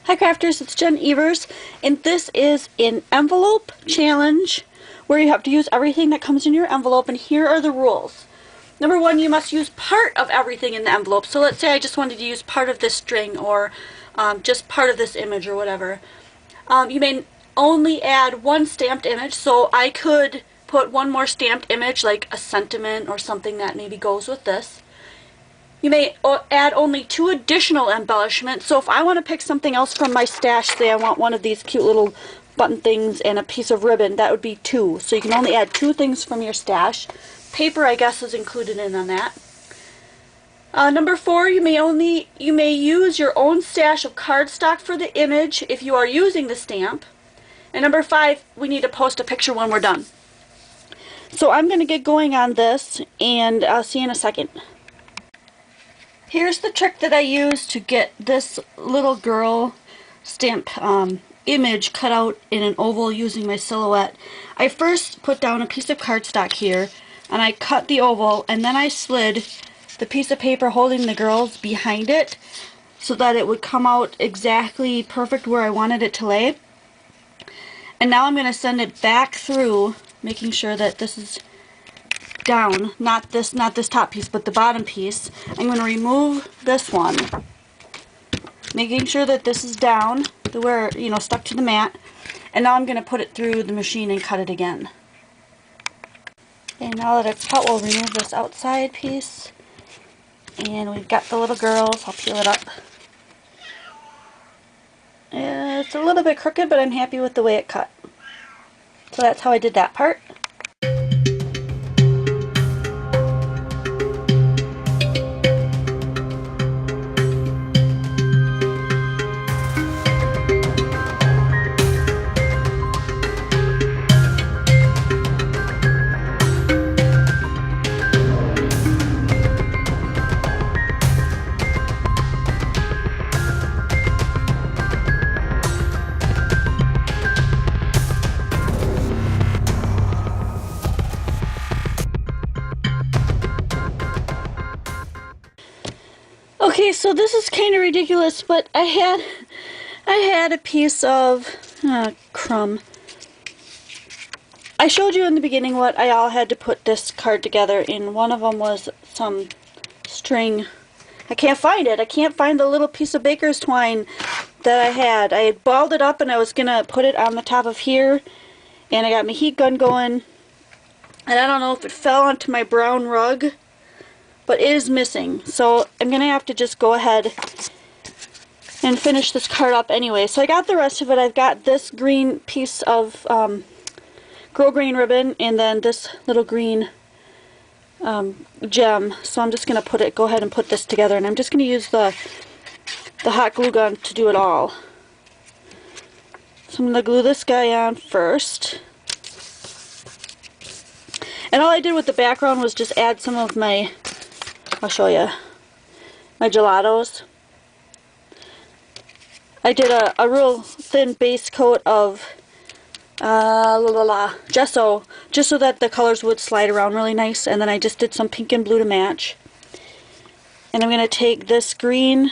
Hi crafters, it's Jen Evers, and this is an envelope challenge where you have to use everything that comes in your envelope, and here are the rules. Number one, you must use part of everything in the envelope. So let's say I just wanted to use part of this string or just part of this image or whatever. You may only add one stamped image, so I could put one more stamped image like a sentiment or something that maybe goes with this. You may add only 2 additional embellishments. So if I want to pick something else from my stash, say I want one of these cute little button things and a piece of ribbon, that would be 2. So you can only add 2 things from your stash. Paper, I guess, is included in on that. Number 4, you may use your own stash of cardstock for the image if you are using the stamp. And number 5, we need to post a picture when we're done. So I'm going to get going on this, and I'll see you in a second. Here's the trick that I used to get this little girl stamp image cut out in an oval using my silhouette. I first put down a piece of cardstock here, and I cut the oval, and then I slid the piece of paper holding the girls behind it so that it would come out exactly perfect where I wanted it to lay. And now I'm going to send it back through, making sure that this is down, not this top piece, but the bottom piece. I'm going to remove this one, making sure that this is down to where, stuck to the mat. And now I'm going to put it through the machine and cut it again. And now that it's cut, we'll remove this outside piece. And we've got the little girls. I'll peel it up. It's a little bit crooked, but I'm happy with the way it cut. So that's how I did that part. Okay, so this is kind of ridiculous, but I had a piece of crumb. I showed you in the beginning what I all had to put this card together, and one of them was some string. I can't find it. I can't find the little piece of baker's twine that I had. I had balled it up and I was gonna put it on the top of here, and I got my heat gun going, and I don't know if it fell onto my brown rug, but it is missing. So I'm going to have to just go ahead and finish this card up anyway. So I got the rest of it. I've got this green piece of Girl Green ribbon, and then this little green gem. So I'm just going to go ahead and put this together, and I'm just going to use the hot glue gun to do it all. So I'm going to glue this guy on first. And all I did with the background was just add some of my, I'll show you, my gelatos. I did a real thin base coat of gesso, just so that the colors would slide around really nice, and then I just did some pink and blue to match. And I'm going to take this green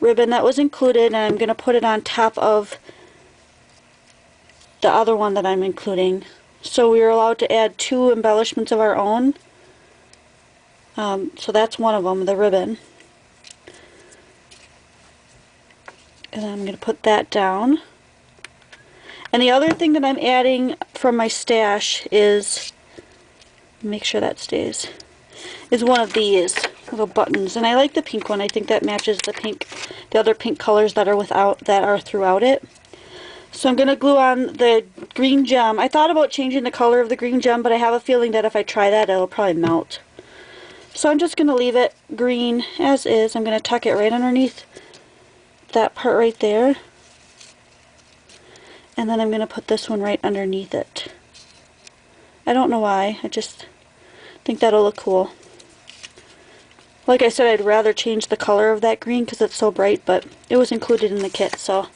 ribbon that was included, and I'm going to put it on top of the other one that I'm including. So we were allowed to add 2 embellishments of our own. So that's one of them, the ribbon. And I'm going to put that down. And the other thing that I'm adding from my stash is, make sure that stays, is one of these little buttons. And I like the pink one. I think that matches the other pink colors that are throughout it. So I'm going to glue on the green gem. I thought about changing the color of the green gem, but I have a feeling that if I try that, it'll probably melt. So I'm just going to leave it green as is. I'm going to tuck it right underneath that part right there. And then I'm going to put this one right underneath it. I don't know why. I just think that'll look cool. Like I said, I'd rather change the color of that green because it's so bright, but it was included in the kit, so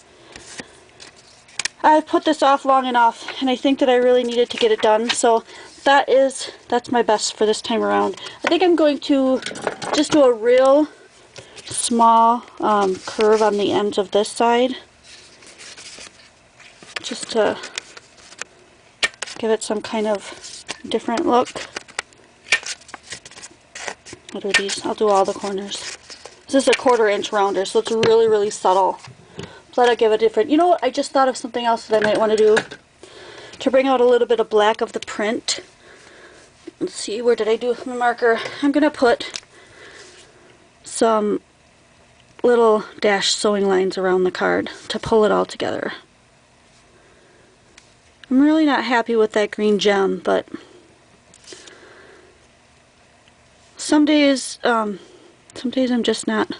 I've put this off long enough, and I think that I really needed to get it done, so that's my best for this time around. I think I'm going to just do a real small curve on the ends of this side, just to give it some kind of different look. I'll do these. I'll do all the corners. This is a 1/4 inch rounder, so it's really, really subtle. So that'll give a different... You know what? I just thought of something else that I might want to do to bring out a little bit of black of the print. Let's see, where did I do my marker? I'm going to put some little dash sewing lines around the card to pull it all together. I'm really not happy with that green gem, but some days I'm just not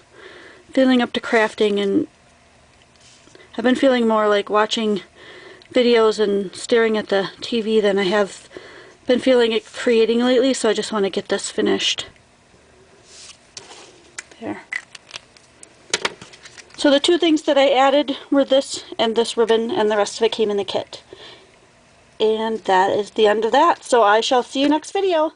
feeling up to crafting, and I've been feeling more like watching videos and staring at the TV than I have been feeling it creating lately, so I just want to get this finished. There. So the 2 things that I added were this and this ribbon, and the rest of it came in the kit. And that is the end of that. So I shall see you next video.